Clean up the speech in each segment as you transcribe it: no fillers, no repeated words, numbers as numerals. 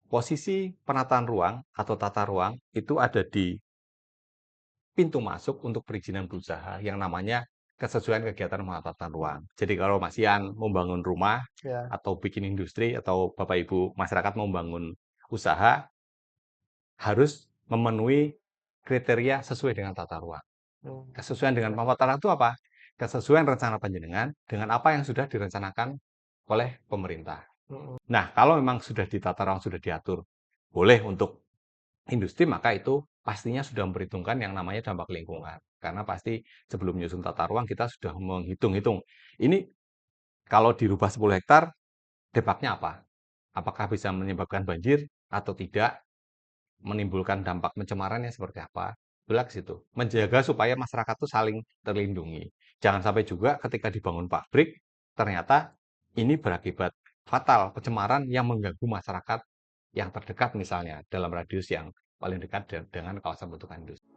Posisi penataan ruang atau tata ruang itu ada di pintu masuk untuk perizinan berusaha yang namanya kesesuaian kegiatan pengetatan ruang. Jadi kalau Mas Ian membangun rumah Ya. atau bikin industri atau Bapak Ibu masyarakat membangun usaha harus memenuhi kriteria sesuai dengan tata ruang. Kesesuaian dengan Ya. tata ruang itu apa? Kesesuaian rencana panjenengan dengan apa yang sudah direncanakan oleh pemerintah. Mm. Nah, kalau memang sudah ditata ruang, sudah diatur, boleh untuk industri, maka itu pastinya sudah memperhitungkan yang namanya dampak lingkungan. Karena pasti sebelum menyusun tata ruang, kita sudah menghitung-hitung. Ini kalau dirubah 10 hektar, dampaknya apa? Apakah bisa menyebabkan banjir atau tidak? Menimbulkan dampak pencemarannya seperti apa? Itulah ke situ. Menjaga supaya masyarakat itu saling terlindungi. Jangan sampai juga ketika dibangun pabrik, ternyata ini berakibat fatal, pencemaran yang mengganggu masyarakat yang terdekat misalnya, dalam radius yang paling dekat dengan kawasan bentukan industri.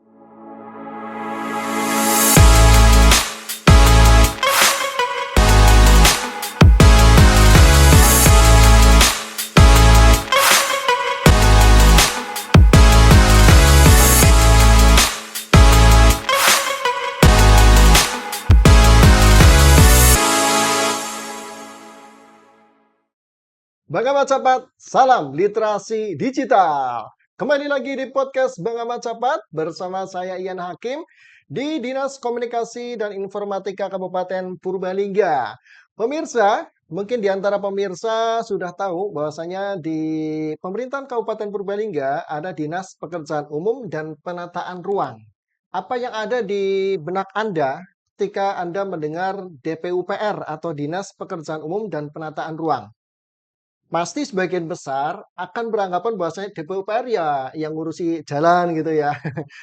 Bang Ahmad Capat, salam literasi digital. Kembali lagi di podcast Bang Ahmad Capat bersama saya Ian Hakim di Dinas Komunikasi dan Informatika Kabupaten Purbalingga. Pemirsa, mungkin di antara pemirsa sudah tahu bahwasanya di pemerintahan Kabupaten Purbalingga ada Dinas Pekerjaan Umum dan Penataan Ruang. Apa yang ada di benak Anda ketika Anda mendengar DPUPR atau Dinas Pekerjaan Umum dan Penataan Ruang? Pasti sebagian besar akan beranggapan bahwasanya DPUPR ya yang ngurusi jalan gitu ya.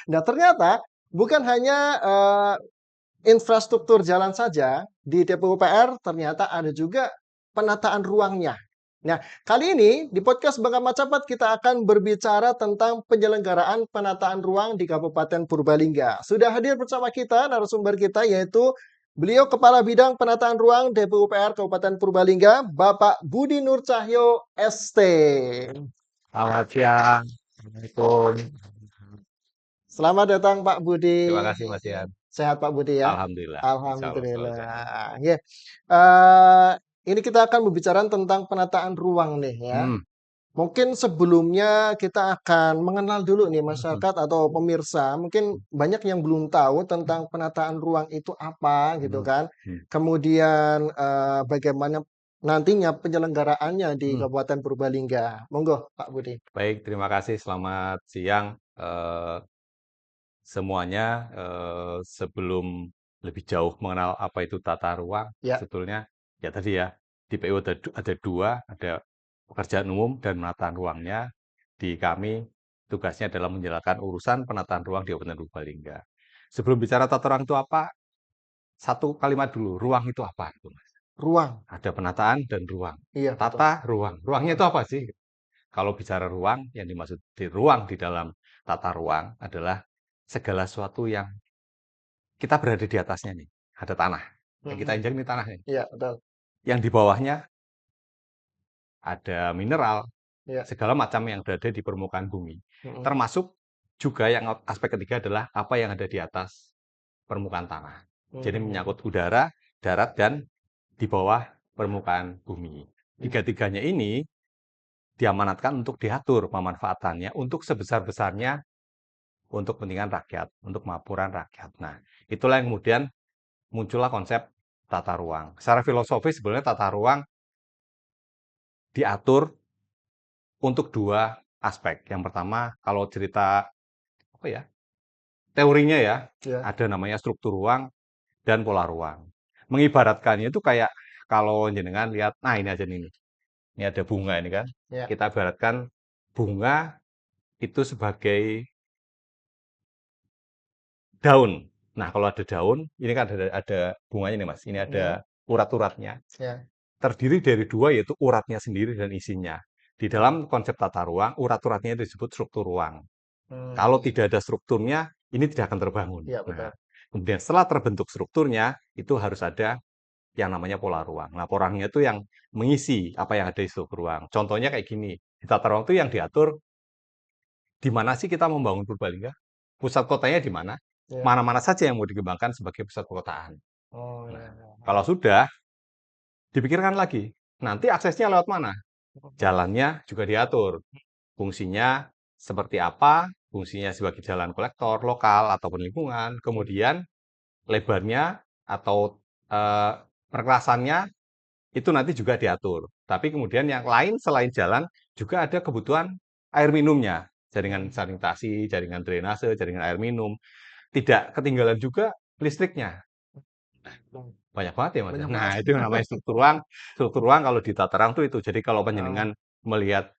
Nah, ternyata bukan hanya infrastruktur jalan saja di DPUPR, ternyata ada juga penataan ruangnya. Nah, kali ini di podcast Bang Ahmad Capat kita akan berbicara tentang penyelenggaraan penataan ruang di Kabupaten Purbalingga. Sudah hadir bersama kita narasumber kita yaitu beliau Kepala Bidang Penataan Ruang DPUPR Kabupaten Purbalingga, Bapak Budi Nur Cahyo ST. Selamat siang. Assalamualaikum. Selamat datang Pak Terima Budi. kasih Mas Ian. Sehat Pak Budi ya? Alhamdulillah. Insya Allah selalu sehat. Alhamdulillah. Ya. Eh, ini kita akan berbicara tentang penataan ruang nih ya. Hmm. Mungkin sebelumnya kita akan mengenal dulu nih masyarakat atau pemirsa. Mungkin banyak yang belum tahu tentang penataan ruang itu apa gitu kan. Hmm. Kemudian bagaimana nantinya penyelenggaraannya di Hmm. Kabupaten Purbalingga. Monggo Pak Budi. Baik, terima kasih. Selamat siang. Semuanya sebelum lebih jauh mengenal apa itu tata ruang, Ya. sebetulnya ya tadi ya, di PU ada dua, ada pekerjaan umum dan penataan ruangnya. Di kami tugasnya adalah menjalankan urusan penataan ruang di Kabupaten Purbalingga. Sebelum bicara tata ruang itu apa, satu kalimat dulu, ruang itu apa? Gitu, Mas. Ruang. Ada penataan dan ruang. Iya betul. Tata ruang. Ruangnya itu apa sih? Kalau bicara ruang, yang dimaksud di ruang di dalam tata ruang adalah segala sesuatu yang kita berada di atasnya nih. Ada tanah. Yang kita Mhm. injak ini tanah nih. Iya betul. Yang di bawahnya ada mineral, Iya. segala macam yang berada di permukaan bumi. Mhm. Termasuk juga yang aspek ketiga adalah apa yang ada di atas permukaan tanah. Jadi Mhm. menyangkut udara, darat, dan di bawah permukaan bumi. Mhm. Tiga-tiganya ini diamanatkan untuk diatur pemanfaatannya untuk sebesar-besarnya untuk kepentingan rakyat, untuk kemakmuran rakyat. Nah, itulah yang kemudian muncullah konsep tata ruang. Secara filosofis sebenarnya tata ruang diatur untuk dua aspek. Yang pertama, kalau cerita apa ya? Teorinya ya, Iya. ada namanya struktur ruang dan pola ruang. Mengibaratkannya itu kayak kalau jenengan lihat, nah ini aja nih. Ini ada bunga ini kan. Iya. Kita ibaratkan bunga itu sebagai daun. Nah, kalau ada daun, ini kan ada bunganya nih Mas. Ini ada Mhm. urat-uratnya. Iya. Terdiri dari dua, yaitu uratnya sendiri dan isinya. Di dalam konsep tata ruang, urat-uratnya itu disebut struktur ruang. Kalau Hmm. tidak ada strukturnya, ini tidak akan terbangun. Iya Nah, betul. kemudian setelah terbentuk strukturnya, itu harus ada yang namanya pola ruang. Nah, pola ruangnya itu yang mengisi apa yang ada di struktur ruang. Contohnya kayak gini. Di tata ruang itu yang diatur di mana sih kita membangun Purbalingga, pusat kotanya di mana, Ya. mana-mana saja yang mau dikembangkan sebagai pusat perkotaan. Oh Nah, ya, ya, ya. kalau sudah dipikirkan lagi, nanti aksesnya lewat mana? Jalannya juga diatur. Fungsinya seperti apa? Fungsinya sebagai jalan kolektor lokal ataupun lingkungan. Kemudian lebarnya atau perkerasannya itu nanti juga diatur. Tapi kemudian yang lain selain jalan juga ada kebutuhan air minumnya, jaringan sanitasi, jaringan drainase, jaringan air minum. Tidak ketinggalan juga listriknya. Banyak banget ya, Mas, ya. Banyak Nah, banget. itu yang namanya struktur ruang. Struktur ruang kalau di tata ruang itu. Jadi kalau Ah, panjenengan melihat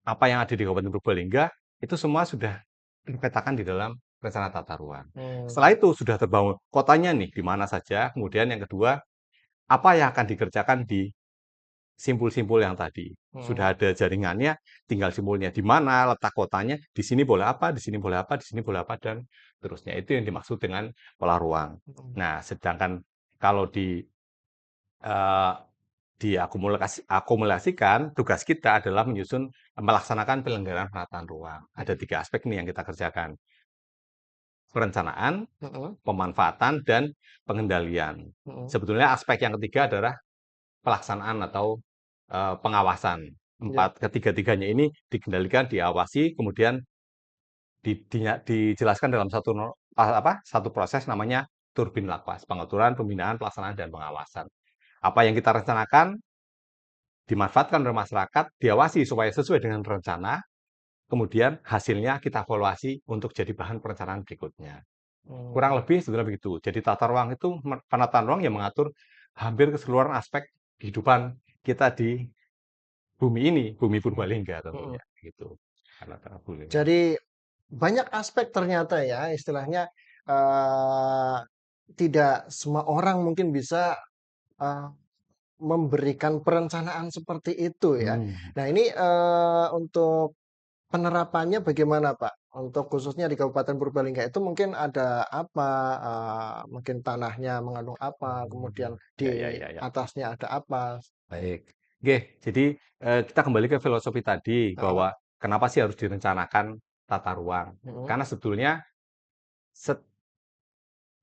apa yang ada di Kabupaten Purbalingga, itu semua sudah dipetakan di dalam rencana tata ruang. hmm, Setelah itu sudah terbangun kotanya nih, di mana saja. Kemudian yang kedua, apa yang akan dikerjakan di simpul-simpul yang tadi. hmm, Sudah ada jaringannya, tinggal simpulnya di mana, letak kotanya, di sini boleh apa, di sini boleh apa, di sini boleh apa, dan seterusnya. Itu yang dimaksud dengan pola ruang. hmm. Nah, sedangkan kalau eh, diakumulasikan, tugas kita adalah melaksanakan penyelenggaraan penataan ruang. Ada 3 aspek nih yang kita kerjakan. Perencanaan, Hmm, pemanfaatan, dan pengendalian. hmm. Sebetulnya aspek yang ketiga adalah pelaksanaan atau pengawasan. Ya. Ketiga-tiganya ini dikendalikan, diawasi, kemudian dijelaskan dalam satu proses namanya turbin lakwas, pengaturan, pembinaan, pelaksanaan, dan pengawasan. Apa yang kita rencanakan dimanfaatkan oleh masyarakat, diawasi supaya sesuai dengan rencana, kemudian hasilnya kita evaluasi untuk jadi bahan perencanaan berikutnya. Kurang Hmm, lebih sebenarnya begitu. Jadi tata ruang itu, penataan ruang yang mengatur hampir keseluruhan aspek kehidupan kita di bumi ini, bumi Purbalingga hmm. tentunya, gitu. Karena Purbalingga. Jadi banyak aspek ternyata ya istilahnya eh, tidak semua orang mungkin bisa eh, memberikan perencanaan seperti itu ya. Hmm. Nah ini untuk penerapannya bagaimana Pak? Untuk khususnya di Kabupaten Purbalingga itu mungkin ada apa? Mungkin tanahnya mengandung apa? Kemudian Ya, ya, di ya, ya. atasnya ada apa? Baik. Oke, jadi kita kembali ke filosofi tadi Heeh, bahwa kenapa sih harus direncanakan tata ruang? heeh, Karena sebetulnya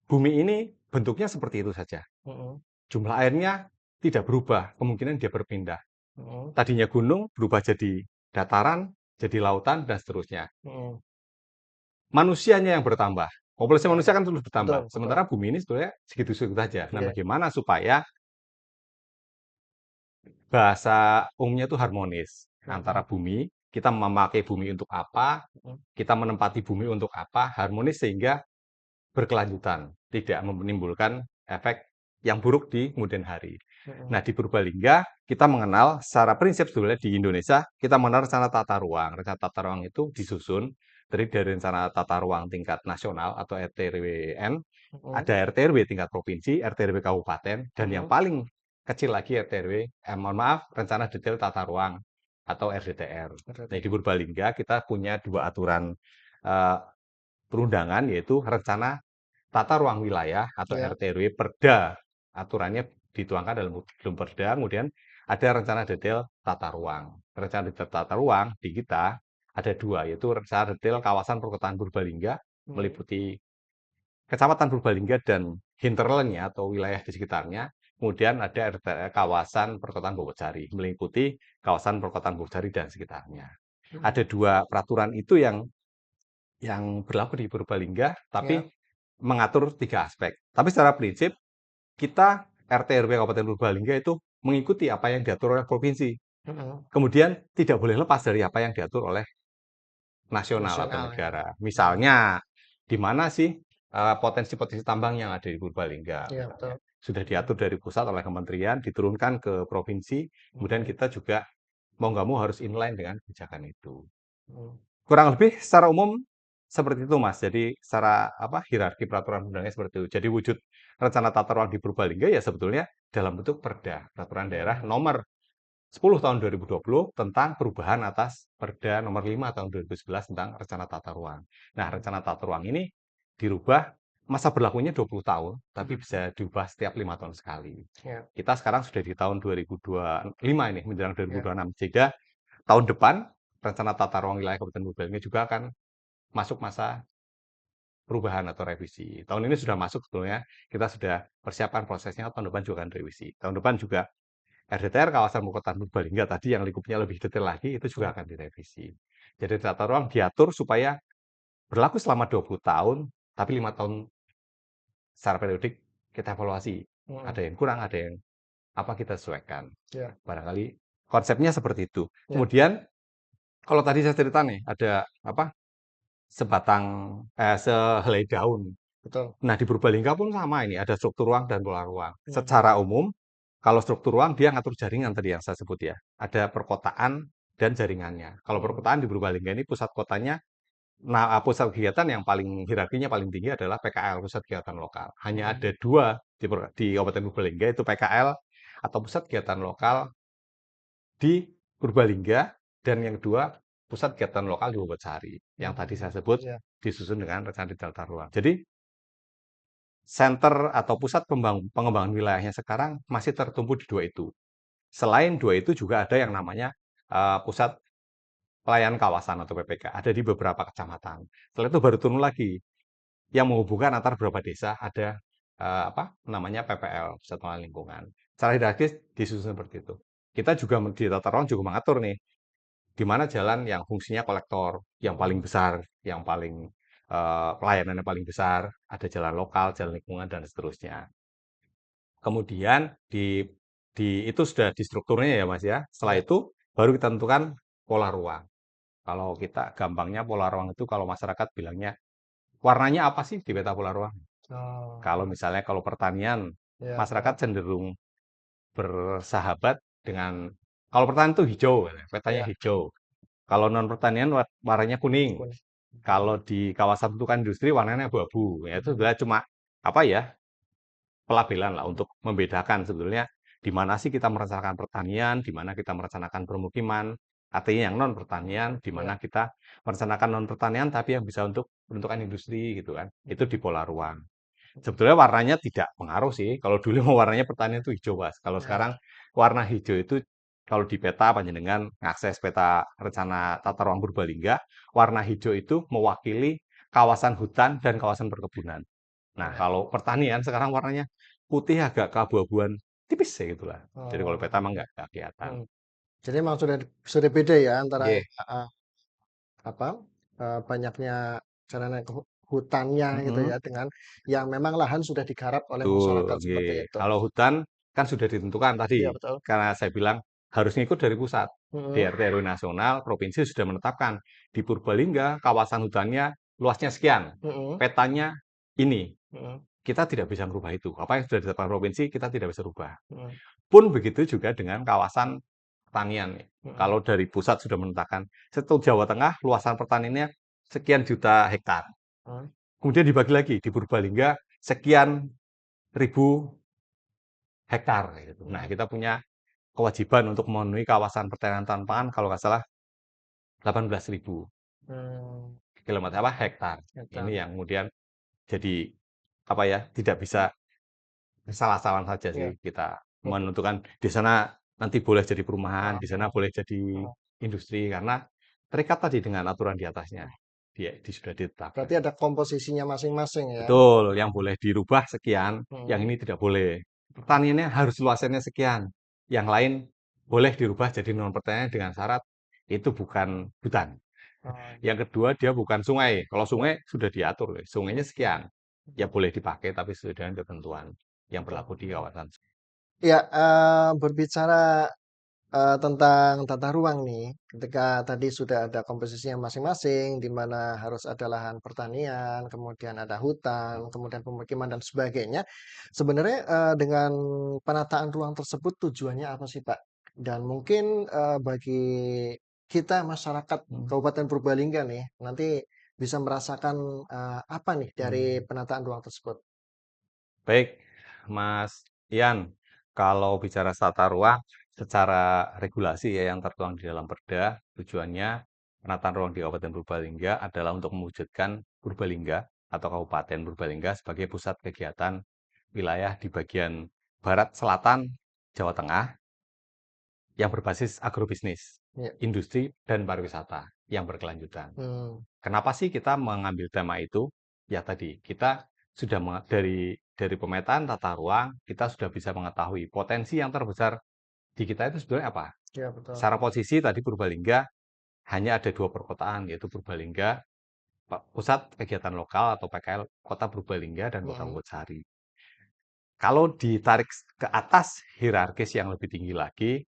bumi ini bentuknya seperti itu saja. heeh, Jumlah airnya tidak berubah, kemungkinan dia berpindah. heeh, Tadinya gunung berubah jadi dataran, jadi lautan, dan seterusnya. heeh. Manusianya yang bertambah. Populasi Ya, manusia kan terus bertambah. betul, betul. Sementara bumi ini sebetulnya segitu-segitu saja. Nah, Iya. bagaimana supaya bahasa umumnya itu harmonis antara Heeh, bumi, kita memakai bumi untuk apa, heeh, kita menempati bumi untuk apa, harmonis sehingga berkelanjutan, tidak menimbulkan efek yang buruk di kemudian hari. heeh, Nah, di Purbalingga, kita mengenal secara prinsip sebetulnya di Indonesia, kita mengenal rencana tata ruang. Rencana tata ruang itu disusun dari rencana tata ruang tingkat nasional atau RTRWN, heeh, ada RT/RW tingkat provinsi, RT/RW kabupaten, dan yang heeh. paling kecil lagi RT/RW, mohon maaf, rencana detail tata ruang atau RDTR. Nah, di RDTR. Purbalingga kita punya 2 aturan eh, perundangan, yaitu rencana tata ruang wilayah atau Ya. RT/RW Perda. Aturannya dituangkan dalam Perda, kemudian ada rencana detail tata ruang. Rencana detail tata ruang di kita ada 2, yaitu rencana detail kawasan perkotaan Purbalingga, Heeh, meliputi Kecamatan Purbalingga dan hinterlandnya atau wilayah di sekitarnya. Kemudian ada kawasan perkotaan Bogosari, meliputi kawasan perkotaan Bogosari dan sekitarnya. heeh. Ada 2 peraturan itu yang berlaku di Purbalingga, tapi Ya. mengatur 3 aspek. Tapi secara prinsip, kita RT/RW Kabupaten Purbalingga itu mengikuti apa yang diatur oleh provinsi. Heeh. Kemudian tidak boleh lepas dari apa yang diatur oleh nasional atau Nasional ya. negara. Heeh. Misalnya, di mana sih potensi-potensi tambang yang ada di Purbalingga Iya misalnya. betul. Sudah Heeh, diatur dari pusat oleh kementerian, diturunkan ke provinsi, kemudian heeh, kita juga mau nggak mau harus inline dengan kebijakan itu. heeh. Kurang lebih secara umum seperti itu, Mas. Jadi secara hierarki peraturan undangnya seperti itu. Jadi wujud rencana tata ruang di Purbalingga ya sebetulnya dalam bentuk Perda, Peraturan Daerah Mhm, Nomor 10 tahun 2020 tentang perubahan atas Perda Nomor 5 tahun 2011 tentang rencana tata ruang. Nah, mhm, rencana tata ruang ini dirubah masa berlakunya 20 tahun, tapi mhm. bisa diubah setiap 5 tahun sekali. Ya, Kita sekarang sudah di tahun 2025 ini, menjelang ya. 2026. Jadi tahun depan rencana tata ruang wilayah Kabupaten Purbalingga juga akan masuk masa perubahan atau revisi. Tahun ini sudah masuk sebetulnya, kita sudah persiapkan prosesnya, tahun depan juga akan revisi. Tahun depan juga RDTR kawasan perkotaan Purbalingga tadi yang lingkupnya lebih detail lagi, itu juga akan direvisi. Jadi tata ruang diatur supaya berlaku selama 20 tahun, tapi 5 tahun secara periodik kita evaluasi. Ada yang kurang, ada yang apa kita sesuaikan. Ya. Barangkali konsepnya seperti itu. Ya. Kemudian kalau tadi saya cerita nih, ada apa? Sehelai daun. Betul. Nah, di Purbalingga pun sama ini, ada struktur ruang dan pola ruang. Secara umum, kalau struktur ruang dia ngatur jaringan tadi yang saya sebut ya. Ada perkotaan dan jaringannya. Kalau perkotaan di Purbalingga ini pusat kotanya, nah pusat kegiatan yang paling hierarkinya paling tinggi adalah PKL, pusat kegiatan lokal. Hanya ada dua di Kabupaten Purbalingga, itu PKL atau pusat kegiatan lokal di Purbalingga, dan yang kedua pusat kegiatan lokal di Wobotsari. Yang tadi saya sebut Ya. disusun dengan rencana tata ruang. Jadi center atau pusat pengembangan wilayahnya sekarang masih tertumpu di dua itu. Selain dua itu juga ada yang namanya pusat pelayanan kawasan atau PPK, ada di beberapa kecamatan. Setelah itu baru turun lagi yang menghubungkan antar beberapa desa, ada apa namanya PPL, pusat pengelolaan lingkungan. Secara hierarkis disusun seperti itu. Kita juga di tata ruang juga mengatur nih di mana jalan yang fungsinya kolektor, yang paling besar, yang paling pelayanannya paling besar, ada jalan lokal, jalan lingkungan, dan seterusnya. Kemudian itu sudah di strukturnya ya Mas ya. Setelah itu baru kita tentukan pola ruang. Kalau kita gampangnya pola ruang itu kalau masyarakat bilangnya warnanya apa sih di peta pola ruang? Kalau misalnya kalau pertanian, masyarakat cenderung bersahabat dengan kalau pertanian itu hijau, petanya hijau. Kalau non pertanian warnanya kuning. Kalau di kawasan bentukan industri warnanya abu-abu. Ya, itu sebenarnya cuma apa ya? Pelabelan lah untuk membedakan sebetulnya di mana sih kita merencanakan pertanian, di mana kita merencanakan permukiman, artinya yang non pertanian, di mana kita merencanakan non pertanian tapi yang bisa untuk menentukan industri gitu kan. Itu di pola ruang. Sebetulnya warnanya tidak pengaruh sih. Kalau dulu mau warnanya pertanian itu hijau, Mas. Kalau sekarang warna hijau itu kalau di peta panjenengan ngakses peta rencana tata ruang Purbalingga, warna hijau itu mewakili kawasan hutan dan kawasan perkebunan. Nah, kalau pertanian sekarang warnanya putih agak keabu-abuan tipis ya gitulah. Jadi kalau peta emang nggak kelihatan. Jadi memang sudah beda ya antara Oke. apa banyaknya sarana hutannya gitu Mm-mm. ya dengan yang memang lahan sudah digarap oleh Betul. masyarakat Oke. seperti itu. Kalau hutan kan sudah ditentukan Iya tadi. betul. Karena saya bilang harus ngikut dari pusat. Mm-mm. DRT RW nasional, provinsi sudah menetapkan di Purbalingga kawasan hutannya luasnya sekian. Mm-mm. Petanya ini. Mm-mm. Kita tidak bisa merubah itu. Apa yang sudah ditetapkan provinsi kita tidak bisa rubah. Mm-mm. Pun begitu juga dengan kawasan pertanian. Mm-mm. Kalau dari pusat sudah menetapkan, satu Jawa Tengah luasan pertaniannya sekian juta hektar. Mm. Kemudian dibagi lagi di Purbalingga sekian ribu hektar. Gitu. Nah, kita punya kewajiban untuk memenuhi kawasan pertanian tanpa pangan kalau nggak salah 18.000 Mm. kilometer apa hektar. Ini Hektar. yang kemudian jadi apa ya tidak bisa salah-salah saja Ya. sih kita Oke. menentukan di sana nanti boleh jadi perumahan, Ah, di sana boleh jadi ah. industri karena terikat tadi dengan aturan di atasnya. Sudah ditetapkan. Berarti ada komposisinya masing-masing ya. Betul, yang boleh dirubah sekian, yang Mm. ini tidak boleh. Pertaniannya harus luasannya sekian. Yang lain boleh dirubah jadi non pertanian dengan syarat itu bukan hutan. Ah, Yang kedua dia bukan sungai. Kalau ya. sungai sudah diatur, sungainya sekian. Ya boleh dipakai tapi sesuai dengan ketentuan yang berlaku di kawasan. Ya, berbicara tentang tata ruang nih, ketika tadi sudah ada komposisinya masing-masing, di mana harus ada lahan pertanian, kemudian ada hutan, kemudian pemukiman dan sebagainya. Sebenarnya dengan penataan ruang tersebut tujuannya apa sih, Pak? Dan mungkin bagi kita masyarakat Hmm. Kabupaten Purbalingga nih, nanti bisa merasakan apa nih dari penataan ruang tersebut? Baik, Mas Ian, kalau bicara tata ruang secara regulasi ya yang tertuang di dalam Perda, tujuannya penataan ruang di Kabupaten Purbalingga adalah untuk mewujudkan Purbalingga atau Kabupaten Purbalingga sebagai pusat kegiatan wilayah di bagian barat selatan Jawa Tengah yang berbasis agrobisnis, Ya. industri dan pariwisata yang berkelanjutan. Hmm. Kenapa sih kita mengambil tema itu? Ya tadi, kita sudah dari pemetaan tata ruang, kita sudah bisa mengetahui potensi yang terbesar di kita itu sebenarnya apa. Ya, betul. Secara posisi tadi Purbalingga hanya ada 2 perkotaan, yaitu Purbalingga, Pusat Kegiatan Lokal atau PKL, Kota Purbalingga dan Kota Hmm. Wonosobo. Kalau ditarik ke atas hierarkis yang lebih tinggi lagi,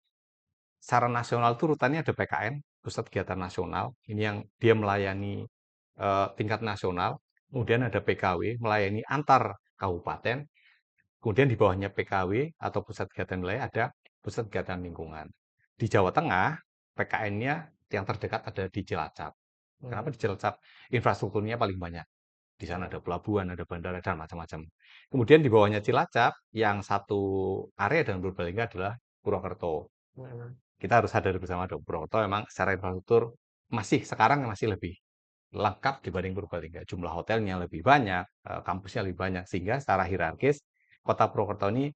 secara nasional itu urutannya ada PKN, Pusat Kegiatan Nasional, ini yang dia melayani tingkat nasional, kemudian ada PKW, melayani antar kabupaten, kemudian di bawahnya PKW atau Pusat Kegiatan Wilayah ada Pusat Kegiatan Lingkungan. Di Jawa Tengah, PKN-nya yang terdekat ada di Cilacap. Kenapa Hmm. di Cilacap? Infrastrukturnya paling banyak. Di sana ada pelabuhan, ada bandara, dan macam-macam. Kemudian di bawahnya Cilacap, yang satu area dengan Purbalingga adalah Purwokerto. Hmm. Kita harus sadar bersama dong, Purwokerto memang secara infrastruktur sekarang masih lebih lengkap dibanding Purbalingga. Jumlah hotelnya lebih banyak, kampusnya lebih banyak, sehingga secara hierarkis kota Purwokerto ini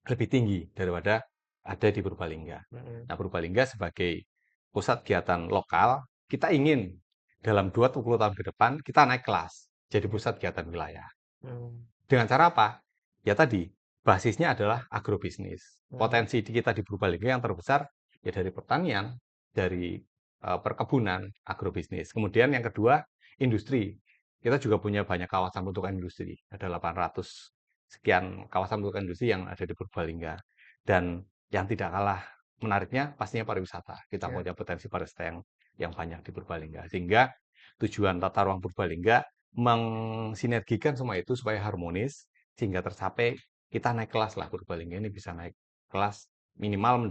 lebih tinggi daripada ada di Purbalingga. Hmm. Nah, Purbalingga sebagai pusat kegiatan lokal, kita ingin dalam 20 tahun ke depan kita naik kelas jadi pusat kegiatan wilayah. Hmm. Dengan cara apa? Ya tadi, basisnya adalah agrobisnis. Hmm. Potensi di kita di Purbalingga yang terbesar ya dari pertanian, dari perkebunan, agrobisnis. Kemudian yang kedua, industri. Kita juga punya banyak kawasan peruntukan industri. Ada 800 sekian kawasan peruntukan industri yang ada di Purbalingga. Dan yang tidak kalah menariknya pastinya pariwisata. Kita Ya. punya potensi pariwisata yang banyak di Purbalingga. Sehingga tujuan tata ruang Purbalingga mensinergikan semua itu supaya harmonis sehingga tercapai kita naik kelas lah Purbalingga ini bisa naik kelas minimal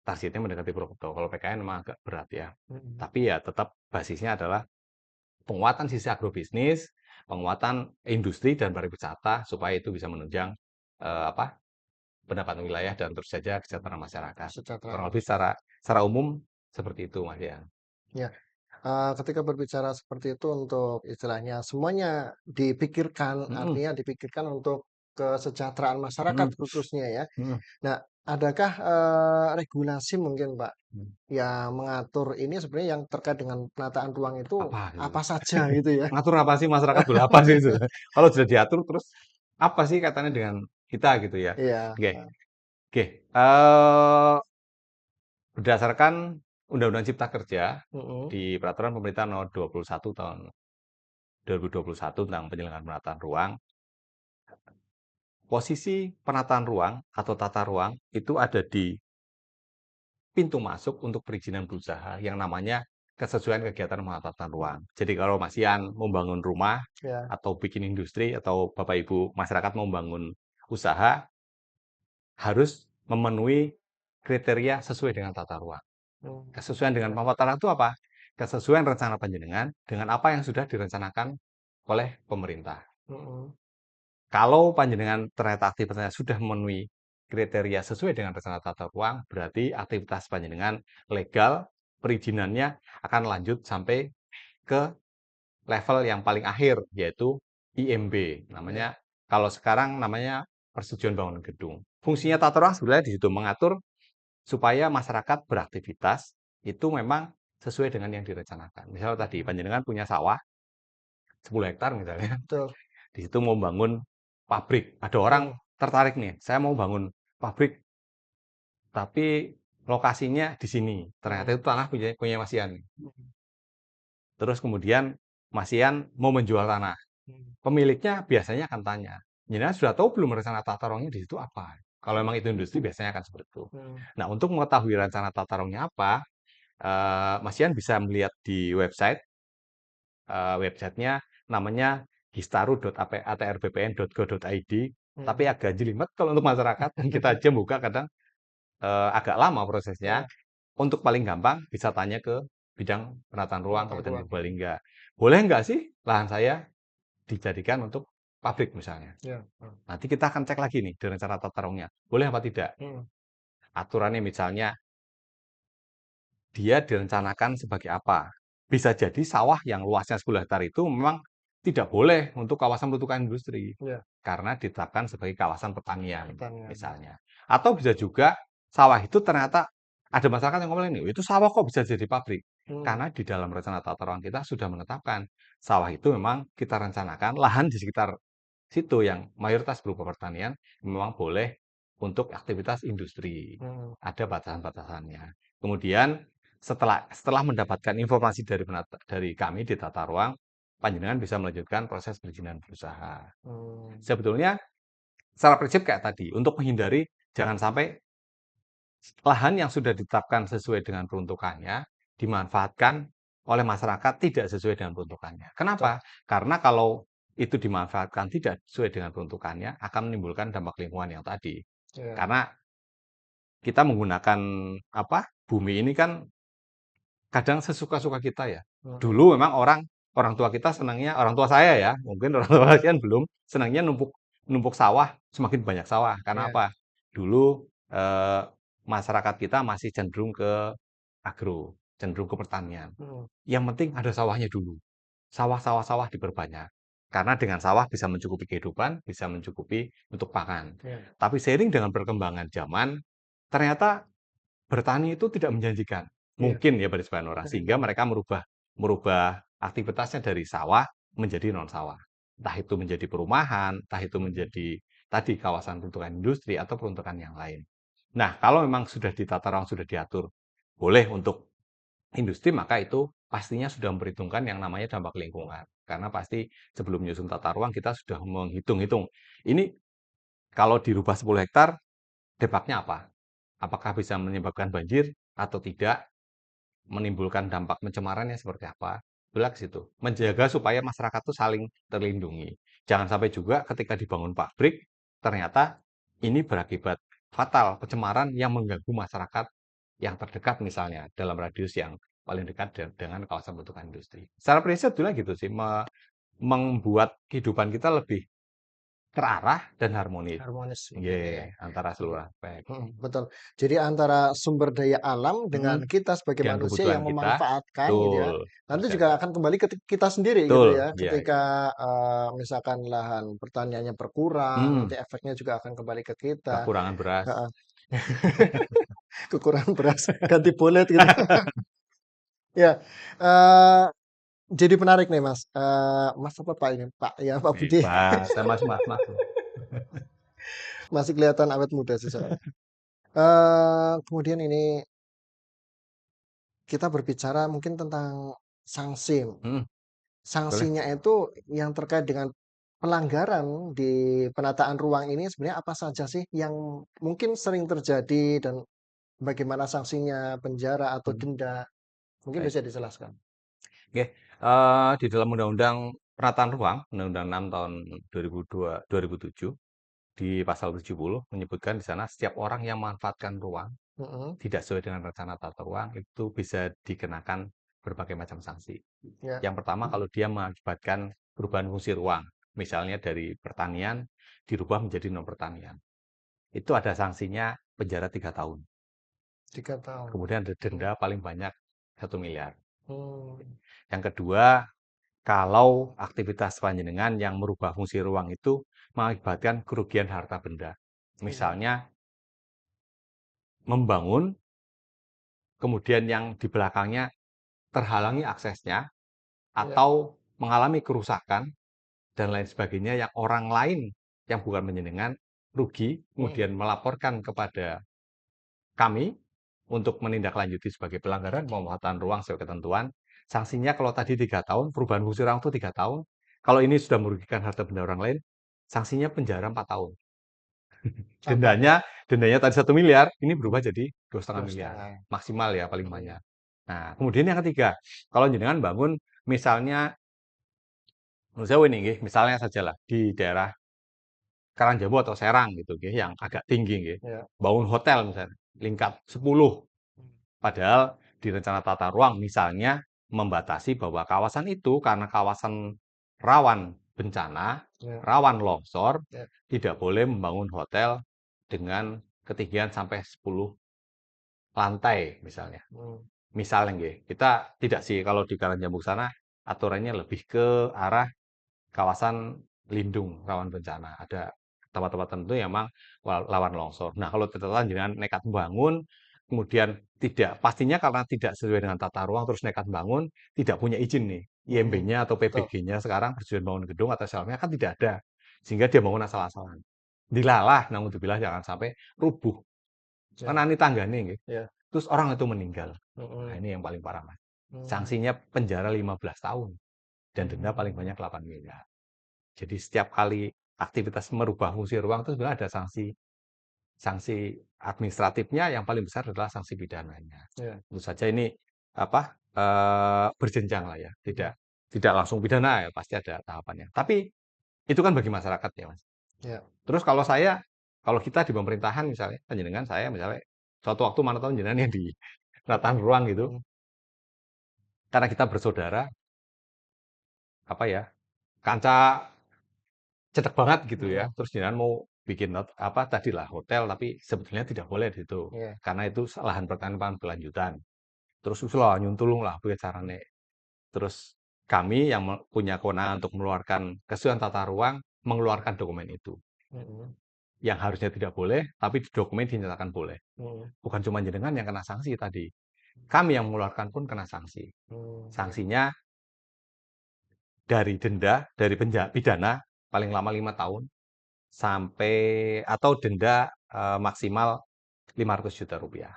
targetnya mendekati Purwokerto. Kalau PKN memang agak berat ya. Hmm. Tapi ya tetap basisnya adalah penguatan sisi agrobisnis, penguatan industri dan pariwisata supaya itu bisa menunjang pendapatan wilayah dan terus saja kesejahteraan masyarakat. Kurang Kesejahteraan. lebih secara umum seperti itu Mas ya. Ya. Ketika berbicara seperti itu untuk istilahnya semuanya dipikirkan, Mm-mm, artinya dipikirkan untuk kesejahteraan masyarakat mm-mm, khususnya ya. mm-mm. Nah, adakah, regulasi mungkin, Pak, yang mengatur ini sebenarnya yang terkait dengan penataan ruang itu Apa gitu? apa saja gitu ya? Ngatur apa sih masyarakat boleh apa sih itu? Kalau sudah diatur terus apa sih katanya dengan kita gitu ya? Iya, Oke, oke. Eh, berdasarkan Undang-Undang Cipta Kerja mhm, di Peraturan Pemerintah Nomor 21 Tahun 2021 tentang penyelenggaraan penataan ruang, posisi penataan ruang atau tata ruang itu ada di pintu masuk untuk perizinan berusaha yang namanya kesesuaian kegiatan pengetatan ruang. Jadi kalau Mas Ian membangun rumah iya, atau bikin industri atau Bapak Ibu masyarakat mau membangun usaha harus memenuhi kriteria sesuai dengan tata ruang. Kesesuaian dengan iya, tata ruang itu apa? Kesesuaian rencana panjenengan dengan apa yang sudah direncanakan oleh pemerintah. mhm, Kalau panjenengan ternyata aktivitasnya sudah memenuhi kriteria sesuai dengan rencana tata ruang, berarti aktivitas panjenengan legal, perizinannya akan lanjut sampai ke level yang paling akhir, yaitu IMB. iya, Namanya, kalau sekarang namanya persetujuan bangunan gedung. Fungsinya mhm, tata ruang sebenarnya di situ mengatur supaya masyarakat beraktivitas itu memang sesuai dengan yang direncanakan. Misalnya tadi mhm, panjenengan punya sawah 10 hektar misalnya, betul, di situ mau bangun pabrik. Ada orang mhm, tertarik nih, saya mau bangun pabrik, tapi lokasinya di sini. Ternyata mhm, itu tanah punya Mas Ian. mhm, Terus kemudian Mas Ian mau menjual tanah. mhm, Pemiliknya biasanya akan tanya, jenengan sudah tahu belum rencana tata ruangnya di situ apa? Kalau memang itu industri biasanya akan seperti itu. mhm, Nah, untuk mengetahui rencana tata ruangnya apa, Mas Ian bisa melihat di websitenya namanya histaru.atrbpn.go.id, tapi mhm, agak jelimet kalau untuk masyarakat. Kita aja buka kadang agak lama prosesnya. iya, Untuk paling gampang bisa tanya ke bidang penataan ruang penataan Kabupaten ruang, Purbalingga. Boleh nggak sih lahan saya dijadikan untuk pabrik misalnya? iya, Nanti kita akan cek lagi nih di rencana tata ruangnya. Boleh apa tidak? mhm, Aturannya misalnya dia direncanakan sebagai apa? Bisa jadi sawah yang luasnya 10 hektar itu memang tidak boleh untuk kawasan peruntukan industri iya, karena ditetapkan sebagai kawasan pertanian pertanian, misalnya. Atau bisa juga sawah itu ternyata ada masyarakat yang komplain, "Oh, itu sawah kok bisa jadi pabrik?" Hmm. Karena di dalam rencana tata ruang kita sudah menetapkan, sawah itu memang kita rencanakan lahan di sekitar situ yang mayoritas berupa pertanian memang boleh untuk aktivitas industri. Hmm. Ada batasan-batasannya. Kemudian setelah mendapatkan informasi dari kami di tata ruang, panjenengan bisa melanjutkan proses perizinan berusaha. Hmm. Sebetulnya secara prinsip kayak tadi, untuk menghindari jangan sampai lahan yang sudah ditetapkan sesuai dengan peruntukannya dimanfaatkan oleh masyarakat tidak sesuai dengan peruntukannya. Betul. Kenapa? Karena kalau itu dimanfaatkan tidak sesuai dengan peruntukannya akan menimbulkan dampak lingkungan yang tadi. Ya. Karena kita menggunakan bumi ini kan kadang sesuka-suka kita ya. Hmm. Dulu memang orang tua kita senangnya, orang tua saya ya, mungkin orang tua kalian belum, senangnya numpuk numpuk sawah, semakin banyak sawah. Karena Ya. apa? Dulu masyarakat kita masih cenderung ke agro, cenderung ke pertanian. Hmm. Yang penting ada sawahnya dulu. Sawah-sawah-sawah diperbanyak. Karena dengan sawah bisa mencukupi kehidupan, bisa mencukupi untuk pakan. Ya. Tapi seiring dengan perkembangan zaman, ternyata bertani itu tidak menjanjikan. Iya. Mungkin ya bagi sebagian orang, sehingga Hmm. mereka merubah aktivitasnya dari sawah menjadi non sawah. Entah itu menjadi perumahan, entah itu Hmm. menjadi tadi kawasan peruntukan industri atau peruntukan yang lain. Nah, kalau memang sudah ditata ruang, sudah diatur, boleh untuk industri, maka itu pastinya sudah memperhitungkan yang namanya dampak lingkungan. Karena pasti sebelum menyusun tata ruang, kita sudah menghitung-hitung. Ini kalau dirubah 10 hektar, dampaknya apa? Apakah bisa menyebabkan banjir atau tidak? Menimbulkan dampak pencemarannya seperti apa? Itulah ke situ. Menjaga supaya masyarakat itu saling terlindungi. Jangan sampai juga ketika dibangun pabrik, ternyata ini berakibat fatal, pencemaran yang mengganggu masyarakat yang terdekat misalnya, dalam radius yang paling dekat dengan kawasan peruntukan industri. Secara prinsip itulah gitu sih, membuat kehidupan kita lebih terarah dan harmonis. Harmonis begitu ya. Nggih, antara Iya. seluruh aspek. Betul. Jadi antara sumber daya alam Mhm, dengan kita sebagai dengan manusia kebutuhan yang kita, memanfaatkan gitu ya. betul, Nanti juga terjaga. akan kembali ke kita sendiri gitu Betul, ya. iya iya. Ketika misalkan lahan pertaniannya berkurang, Hmm, nanti efeknya juga akan kembali ke kita. kekurangan beras. Heeh. Kekurangan beras, ganti bolet gitu. Ya, eee, jadi menarik nih Mas. Mas apa Pak ini? Pak ya, Pak Budi. Bebas, saya masih mas-mas loh. Masih kelihatan awet muda sih soalnya. Kemudian ini kita berbicara mungkin tentang sanksi. Mhm, boleh. Sanksinya itu yang terkait dengan pelanggaran di penataan ruang ini sebenarnya apa saja sih yang mungkin sering terjadi dan bagaimana sanksinya, penjara atau Mhm, denda? Mungkin baik. bisa dijelaskan. Oke, di dalam Undang-Undang Penataan Ruang, Undang-Undang 6 tahun 2007, di pasal 70 menyebutkan di sana setiap orang yang memanfaatkan ruang Mhm. tidak sesuai dengan rencana tata ruang itu bisa dikenakan berbagai macam sanksi. Ya. Yang pertama kalau dia mengakibatkan perubahan fungsi ruang, misalnya dari pertanian dirubah menjadi non pertanian. Itu ada sanksinya penjara 3 tahun. 3 tahun. Kemudian ada Mhm. denda paling banyak 1 miliar. Mmm. Yang kedua, kalau aktivitas panjenengan yang merubah fungsi ruang itu mengakibatkan kerugian harta benda. Iya. Misalnya membangun, kemudian yang di belakangnya terhalangi aksesnya, Iya. atau mengalami kerusakan, dan lain sebagainya yang orang lain yang bukan panjenengan rugi, Mhm. kemudian melaporkan kepada kami untuk menindaklanjuti sebagai pelanggaran pemanfaatan ruang sesuai ketentuan. Sanksinya kalau tadi 3 tahun, perubahan fungsi ruang itu 3 tahun. Kalau ini sudah merugikan harta benda orang lain, sanksinya penjara 4 tahun. Sampai Dendanya tadi 1 miliar, ini berubah mhm, jadi 2,5 miliar. 2,5. Maksimal ya paling Mhm. banyak. Nah, kemudian yang ketiga, kalau jenengan bangun misalnya, menurut saya ini nggih, misalnya sajalah di daerah Karangjamu atau Serang gitu nggih, yang agak tinggi nggih, Iya. bangun hotel misalnya, tingkat 10. Mmm. Padahal di rencana tata ruang misalnya membatasi bahwa kawasan itu karena kawasan rawan bencana, Iya. rawan longsor, Iya. tidak boleh membangun hotel dengan ketinggian sampai 10 lantai misalnya. Mmm. Misalnya nggih, kita tidak sih kalau di Karangjanjuk sana aturannya lebih ke arah kawasan lindung rawan bencana. Ada tempat-tempat tertentu yang memang rawan longsor. Nah, kalau ternyata jenengan nekat bangun, kemudian pastinya karena tidak sesuai dengan tata ruang terus nekat bangun, tidak punya izin nih, IMB-nya atau Betul. PBG-nya sekarang persetujuan bangun gedung atau selamanya kan tidak ada. Sehingga dia bangun asal-asalan. Dilalah, naudzubillah jangan sampai rubuh. Ya, Ngenani tanggane nggih. ya. Terus orang itu meninggal. Nah, Mm-mm. ini yang paling parah, Mas. Hmm. Sanksinya penjara 15 tahun dan denda paling Hmm. banyak 8 miliar. Jadi setiap kali aktivitas merubah fungsi ruang itu sebenarnya ada sanksi sanksi administratifnya, yang paling besar adalah sanksi pidananya. Ya. Tentu saja ini apa berjenjang lah ya, Mm. tidak tidak langsung pidana ya, pasti ada tahapannya. Tapi itu kan bagi masyarakat ya, Mas. Ya. Terus kalau kita di pemerintahan misalnya, panjenengan saya misalnya, suatu waktu mana tahu jenengan yang di penataan ruang gitu, Mm. karena kita bersaudara, apa ya, kanca cedek banget gitu ya, Mm. terus jenengan mau bikin apa tadilah hotel, tapi sebetulnya tidak boleh di situ, Ya. karena itu lahan pertanian berlanjutan. Terus usul nyuntulung lah piye carane. Terus kami yang punya kewenangan untuk mengeluarkan kesesuaian tata ruang, mengeluarkan dokumen itu. Mm. Yang harusnya tidak boleh, tapi di dokumen dinyatakan boleh. Mm. Bukan cuma jenengan yang kena sanksi tadi. Kami yang mengeluarkan pun kena sanksi. Ya. Sanksinya dari denda, dari pidana paling lama 5 tahun sampai atau denda maksimal 500 juta rupiah.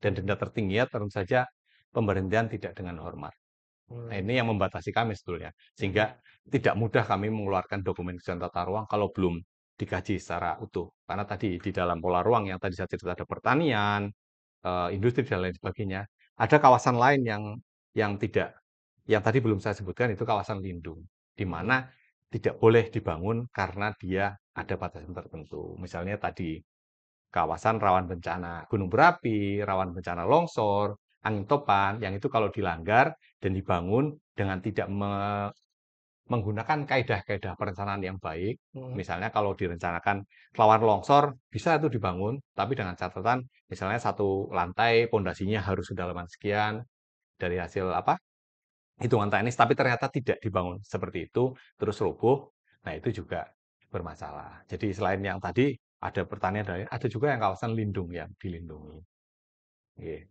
Dan denda tertingginya tentu saja pemberhentian tidak dengan hormat. Nah, ini yang membatasi kami sebetulnya. Sehingga tidak mudah kami mengeluarkan dokumen kesesuaian tata ruang kalau belum dikaji secara utuh. Karena tadi di dalam pola ruang yang tadi saya cerita ada pertanian, industri dan lain sebagainya. Ada kawasan lain yang tidak, yang tadi belum saya sebutkan itu kawasan lindung, di Mm. mana tidak boleh dibangun karena dia ada batasan tertentu. Misalnya tadi kawasan rawan bencana gunung berapi, rawan bencana longsor, angin topan, yang itu kalau dilanggar dan dibangun dengan tidak menggunakan kaidah-kaidah perencanaan yang baik, Mm. misalnya kalau direncanakan rawan longsor, bisa itu dibangun, tapi dengan catatan misalnya satu lantai pondasinya harus kedalaman sekian dari hasil apa hitungan teknis, tapi ternyata tidak dibangun seperti itu, terus roboh, nah itu juga bermasalah. Jadi selain yang tadi ada pertanian dan ada juga yang kawasan lindung yang dilindungi.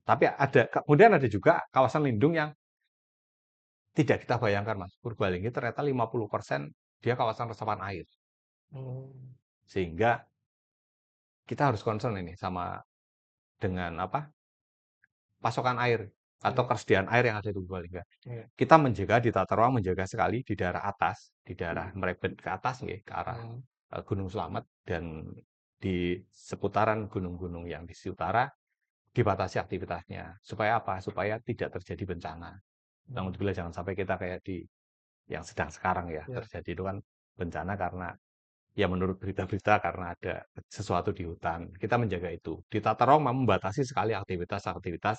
Tapi kemudian ada juga kawasan lindung yang tidak kita bayangkan, Mas. Purbalingga ternyata 50% dia kawasan resapan air. Mm. Sehingga kita harus concern ini sama dengan apa pasokan air atau Ya. kesediaan air yang ada di Purbalingga. Ya. Kita menjaga di tata ruang menjaga sekali di daerah atas, di daerah Merebet ke atas nih, ke arah Mm. Gunung Slamet dan di seputaran gunung-gunung yang di sisi utara dibatasi aktivitasnya. Supaya apa? Supaya tidak terjadi bencana. Mm. Alhamdulillah jangan sampai kita kayak di yang sedang sekarang ya Ya. terjadi itu kan bencana karena ya menurut berita-berita karena ada sesuatu di hutan. Kita menjaga itu. Di tata ruang membatasi sekali aktivitas-aktivitas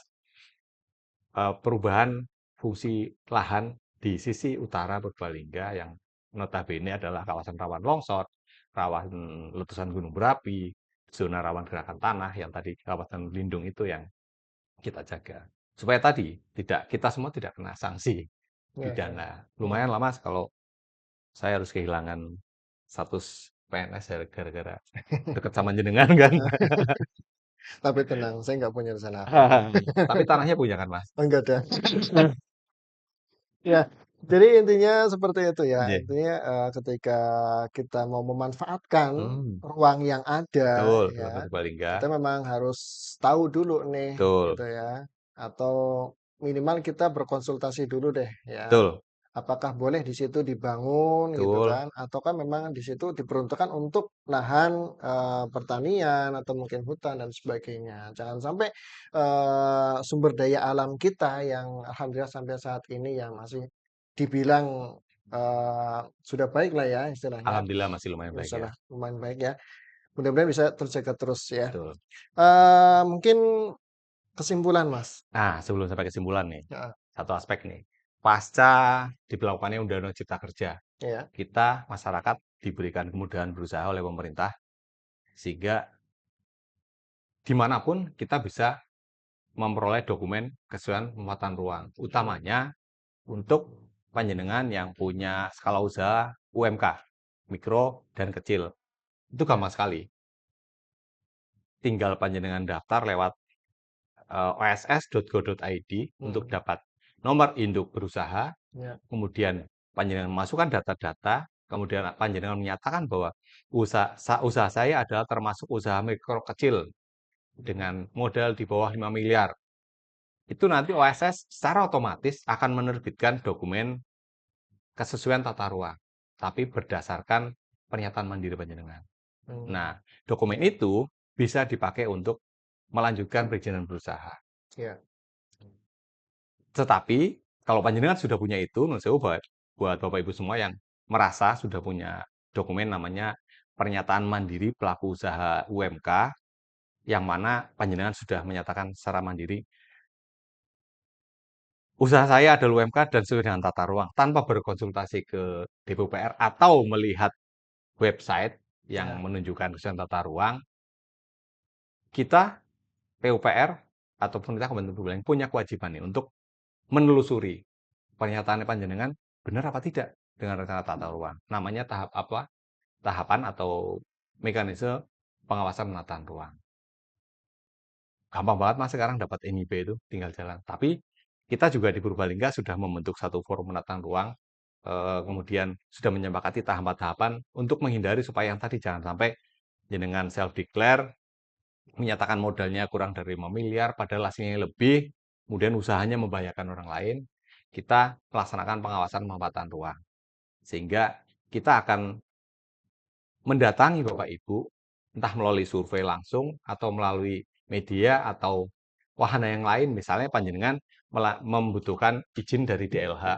perubahan fungsi lahan di sisi utara Purbalingga yang notabene adalah kawasan rawan longsor, rawan letusan gunung berapi, zona rawan gerakan tanah yang tadi kawasan lindung itu yang kita jaga. Supaya tadi kita semua tidak kena sanksi Ya. Ya. pidana. Mm. Lumayan lah Mas kalau saya harus kehilangan status PNS gara-gara deket sama jenengan kan. Tapi tenang, saya nggak punya rencana apa-apa. Tapi tanahnya punya kan Mas? Enggak ada. Ya, jadi intinya seperti itu ya. Iya. Intinya ketika kita mau memanfaatkan Hmm, ruang yang ada, betul, Kota ya, Purbalingga. kita memang harus tahu dulu nih, Betul, gitu ya. Atau minimal kita berkonsultasi dulu deh, ya. betul, Apakah boleh di situ dibangun gitu betul. kan? Ataukah memang di situ diperuntukkan untuk lahan pertanian atau mungkin hutan dan sebagainya. Jangan sampai sumber daya alam kita yang alhamdulillah sampai saat ini yang masih dibilang sudah baik lah ya istilahnya, Alhamdulillah masih lumayan baik ya. masalah lumayan baik ya. Mudah-mudahan bisa terjaga terus ya. Betul. Mungkin kesimpulan Mas. Nah, sebelum sampai kesimpulan nih, Heeh, satu aspek nih. Pasca diberlakukannya Undang-Undang Cipta Kerja, ya. kita masyarakat diberikan kemudahan berusaha oleh pemerintah sehingga dimanapun kita bisa memperoleh dokumen kesesuaian pemanfaatan ruang, utamanya untuk panjenengan yang punya skala usaha UMK, mikro dan kecil. Itu Ya. gampang sekali. Tinggal panjenengan daftar lewat oss.go.id untuk Hmm. dapat nomor induk berusaha, Ya. kemudian panjenengan masukkan data-data, kemudian panjenengan menyatakan bahwa usaha saya adalah termasuk usaha mikro kecil dengan modal di bawah 5 miliar. Itu nanti OSS secara otomatis akan menerbitkan dokumen kesesuaian tata ruang, tapi berdasarkan pernyataan mandiri panjenengan. Hmm. Nah, dokumen itu bisa dipakai untuk melanjutkan perizinan berusaha. Ya. Tetapi kalau panjenengan sudah punya itu, menurut saya buat Bapak Ibu semua yang merasa sudah punya dokumen namanya pernyataan mandiri pelaku usaha UMK, yang mana panjenengan sudah menyatakan secara mandiri, usaha saya adalah UMK dan sesuai dengan tata ruang, tanpa berkonsultasi ke DPUPR atau melihat website yang Ya. menunjukkan kesesuaian tata ruang, kita PUPR ataupun kita Kementerian Perhubungan punya kewajiban nih untuk menelusuri pernyataan panjenengan benar apa tidak dengan rencana tata ruang. Namanya tahap apa? Tahapan atau mekanisme pengawasan penataan ruang. Gampang banget Mas sekarang dapat NIP itu, tinggal jalan. Tapi kita juga di Purbalingga sudah membentuk satu forum penataan ruang, kemudian sudah menyepakati tahapan-tahapan untuk menghindari supaya yang tadi jangan sampai jenengan self declare menyatakan modalnya kurang dari 5 miliar padahal hasilnya lebih, kemudian usahanya membahayakan orang lain. Kita melaksanakan pengawasan pemanfaatan ruang. Sehingga kita akan mendatangi Bapak Ibu, entah melalui survei langsung atau melalui media atau wahana yang lain, misalnya panjenengan membutuhkan izin dari DLH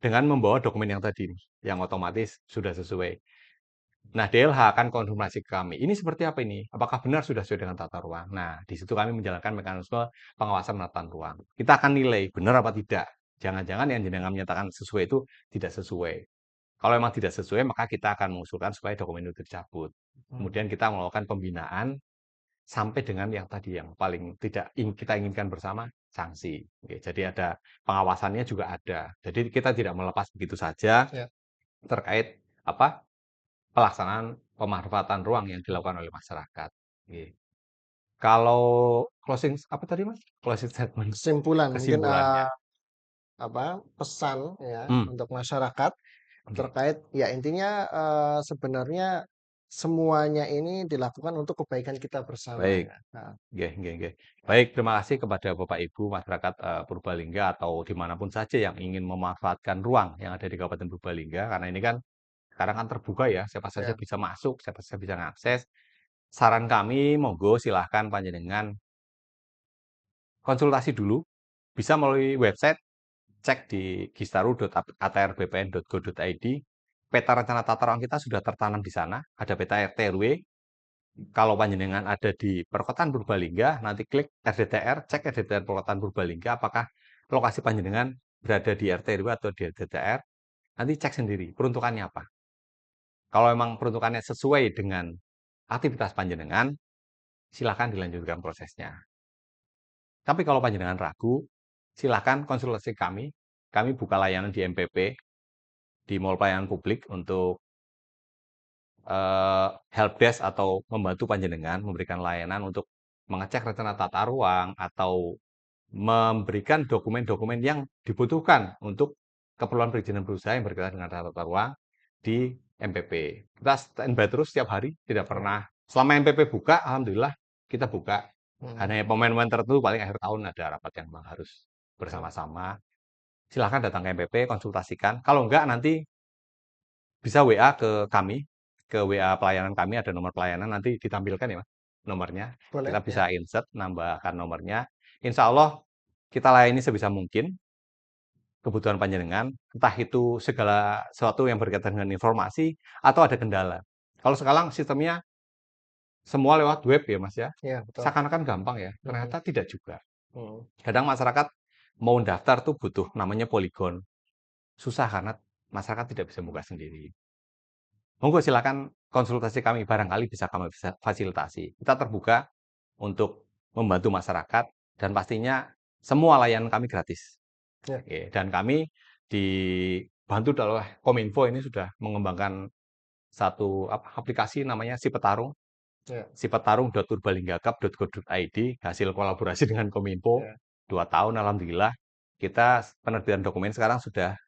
dengan membawa dokumen yang tadi, yang otomatis sudah sesuai. Nah, DLH akan konfirmasi ke kami, ini seperti apa ini? Apakah benar sudah sesuai dengan tata ruang? Nah, di situ kami menjalankan mekanisme pengawasan penataan ruang. Kita akan nilai benar apa tidak. Jangan-jangan yang jenengan menyatakan sesuai itu tidak sesuai. Kalau memang tidak sesuai, maka kita akan mengusulkan supaya dokumen itu dicabut. Hmm. Kemudian kita melakukan pembinaan sampai dengan yang tadi yang paling tidak kita inginkan bersama, sanksi. Oke, jadi ada pengawasannya juga ada. Jadi kita tidak melepas begitu saja Ya. terkait apa pelaksanaan pemanfaatan ruang yang dilakukan oleh masyarakat. Oke. Kalau closing apa tadi Mas? Closing statement, Kesimpulan mungkin kesimpulannya. apa pesan ya Hmm, untuk masyarakat oke. terkait ya intinya sebenarnya semuanya ini dilakukan untuk kebaikan kita bersama Baik. ya. Nah, Nggih nggih nggih. Baik, terima kasih kepada Bapak Ibu masyarakat, Purbalingga atau dimanapun saja yang ingin memanfaatkan ruang yang ada di Kabupaten Purbalingga, karena ini kan sekarang kan terbuka ya, siapa saja ya. bisa masuk, siapa saja bisa mengakses. Saran kami, monggo silahkan panjenengan konsultasi dulu, bisa melalui website, cek di gistaru.atrbpn.go.id. Peta rencana tata ruang kita sudah tertanam di sana, ada peta RT RW. Kalau panjenengan ada di Perkotaan Purbalingga, nanti klik RDTR, cek RDTR Perkotaan Purbalingga, apakah lokasi panjenengan berada di RT RW atau di RDTR, nanti cek sendiri peruntukannya apa. Kalau memang peruntukannya sesuai dengan aktivitas panjenengan, silakan dilanjutkan prosesnya. Tapi kalau panjenengan ragu, silakan konsultasi kami. Kami buka layanan di MPP, di Mall Pelayanan Publik untuk helpdesk atau membantu panjenengan memberikan layanan untuk mengecek rencana tata ruang atau memberikan dokumen-dokumen yang dibutuhkan untuk keperluan perizinan berusaha yang berkaitan dengan tata ruang di MPP. Kita standby terus setiap hari, tidak Ya. pernah. Selama MPP buka, alhamdulillah kita buka. Hmm. Hanya momen-momen tertentu, paling akhir tahun ada rapat yang memang harus Ya. bersama-sama. Silahkan datang ke MPP, konsultasikan. Kalau enggak, nanti bisa WA ke kami, ke WA pelayanan kami, ada nomor pelayanan, nanti ditampilkan ya Mas, nomornya. Boleh Kita ya. bisa insert, nambahkan nomornya. Insya Allah kita layani sebisa mungkin kebutuhan panjenengan, entah itu segala sesuatu yang berkaitan dengan informasi atau ada kendala. Kalau sekarang sistemnya semua lewat web ya Mas ya, Ya, betul. seakan-akan gampang ya, Mhm. ternyata tidak juga. Mhm. Kadang masyarakat mau daftar tuh butuh namanya poligon, susah karena masyarakat tidak bisa buka sendiri. Monggo silakan konsultasi kami, barangkali bisa kami bisa fasilitasi. Kita terbuka untuk membantu masyarakat dan pastinya semua layanan kami gratis. Ya. Oke, dan kami dibantu oleh Kominfo ini sudah mengembangkan satu aplikasi namanya Si Petarung. Ya. sipetarung.purbalinggakap.go.id, hasil kolaborasi dengan Kominfo. Ya. 2 tahun alhamdulillah. Kita penerbitan dokumen sekarang sudah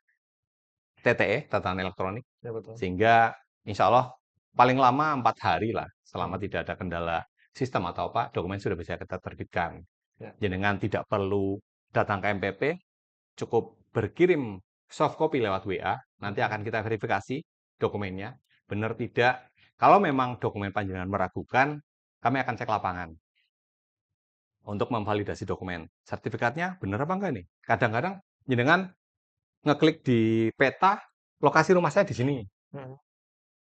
TTE, tata tangan elektronik. Ya, betul. Sehingga insya Allah paling lama 4 hari lah, selama Hmm. tidak ada kendala sistem atau apa, dokumen sudah bisa kita terbitkan. Ya. Jenengan tidak perlu datang ke MPP, cukup berkirim soft copy lewat WA, nanti akan kita verifikasi dokumennya, benar tidak. Kalau memang dokumen panjenengan meragukan, kami akan cek lapangan untuk memvalidasi dokumen. Sertifikatnya benar apa enggak nih? Kadang-kadang jenengan ngeklik di peta, lokasi rumah saya di sini.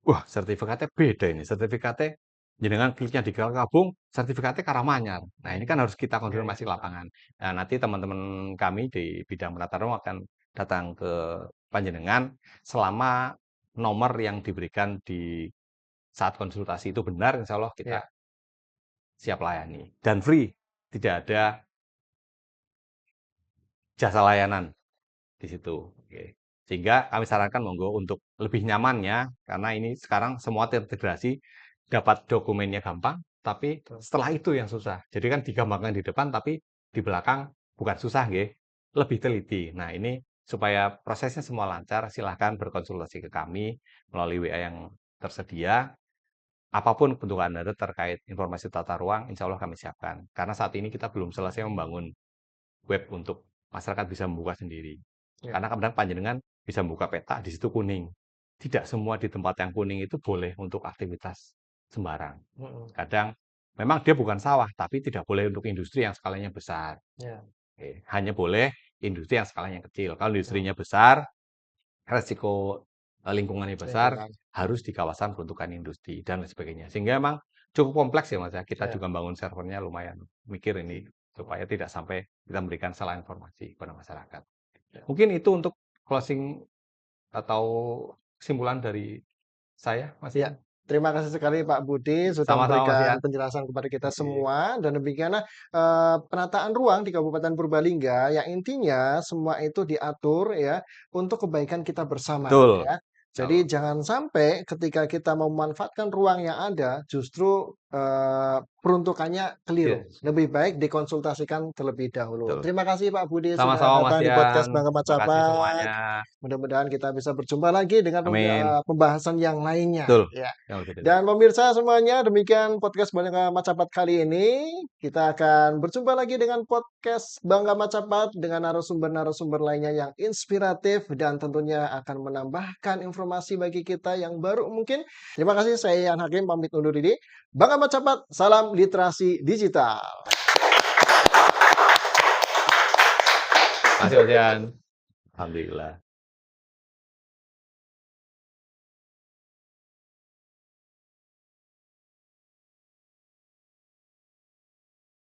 Wah, sertifikatnya beda ini. Sertifikatnya jenengan kliknya di Kalkabung, sertifikatnya Karanganyar. Nah, ini kan harus kita konfirmasi ke lapangan. Nah, nanti teman-teman kami di bidang penata ruang akan datang ke panjenengan selama nomor yang diberikan di saat konsultasi itu benar, insya Allah kita siap layani. Dan free, tidak ada jasa layanan di situ. Oke. Sehingga kami sarankan monggo untuk lebih nyamannya, karena ini sekarang semua terintegrasi, dapat dokumennya gampang, tapi setelah itu yang susah. Jadi kan digampangkan di depan, tapi di belakang bukan susah, nggih, lebih teliti. Nah, ini supaya prosesnya semua lancar, silahkan berkonsultasi ke kami melalui WA yang tersedia. Apapun bentuk Anda terkait informasi tata ruang, insya Allah kami siapkan. Karena saat ini kita belum selesai membangun web untuk masyarakat bisa membuka sendiri. Karena kadang panjenengan bisa membuka peta, di situ kuning. Tidak semua di tempat yang kuning itu boleh untuk aktivitas sembarang. Kadang memang dia bukan sawah, tapi tidak boleh untuk industri yang skalanya besar. Oke, hanya boleh industri yang skalanya kecil. Kalau industrinya besar, resiko lingkungannya besar, harus di kawasan peruntukan industri dan lain sebagainya. Sehingga memang cukup kompleks ya Mas ya. Kita juga bangun servernya lumayan mikir ini supaya tidak sampai kita memberikan salah informasi kepada masyarakat. Mungkin itu untuk closing atau kesimpulan dari saya, Mas Ian. Terima kasih sekali Pak Budi sudah Sama-sama, Mas memberikan Ian. penjelasan kepada kita Oke. semua dan demikianlah penataan ruang di Kabupaten Purbalingga yang intinya semua itu diatur ya untuk kebaikan kita bersama Betul. ya. Jadi jangan sampai ketika kita memanfaatkan ruang yang ada justru peruntukannya keliru. Yes. Lebih baik dikonsultasikan terlebih dahulu. Betul. Terima kasih Pak Budi sudah Sama-sama, Mas datang di podcast Ian. Bangga Terima kasih Macapat. semuanya. Mudah-mudahan kita bisa berjumpa lagi dengan Amin. pembahasan yang lainnya. Betul. Ya. Yang lebih detail. Dan pemirsa semuanya, demikian podcast Bangga Macapat kali ini. Kita akan berjumpa lagi dengan podcast Bangga Macapat dengan narasumber-narasumber lainnya yang inspiratif dan tentunya akan menambahkan informasi bagi kita yang baru mungkin. Terima kasih, saya Ian Hakim pamit undur diri. Bangga Macapat, salam literasi digital. Terima kasih, Mas Ian. Alhamdulillah.